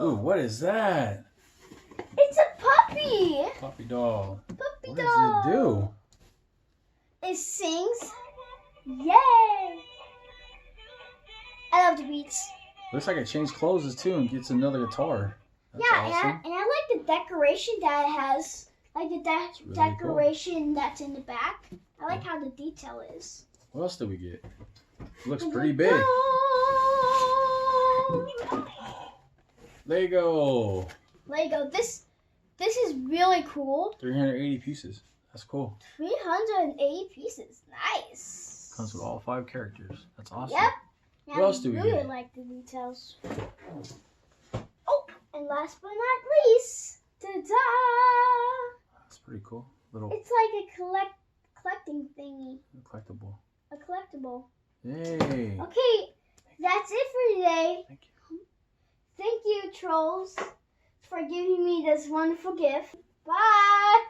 Ooh, what is that? It's a puppy. Puppy doll. Puppy What doll. does it do? It sings. Yay! I love the beats. Looks like it changed clothes too and gets another guitar. That's Yeah, awesome. and I like the decoration that it has. Like the really decoration that's in the back. I like how the detail is. What else did we get? It looks pretty big. Lego. Lego. This is really cool. 380 pieces. That's cool. 380 pieces. Nice. Comes with all 5 characters. That's awesome. Yep. What else do we really get? like the details. Oh, and last but not least, ta-da! That's pretty cool. Little It's like a collecting thingy. collectible. A collectible. Yay. Okay, that's it for today. Thank you. Thank you, trolls, for giving me this wonderful gift. Bye!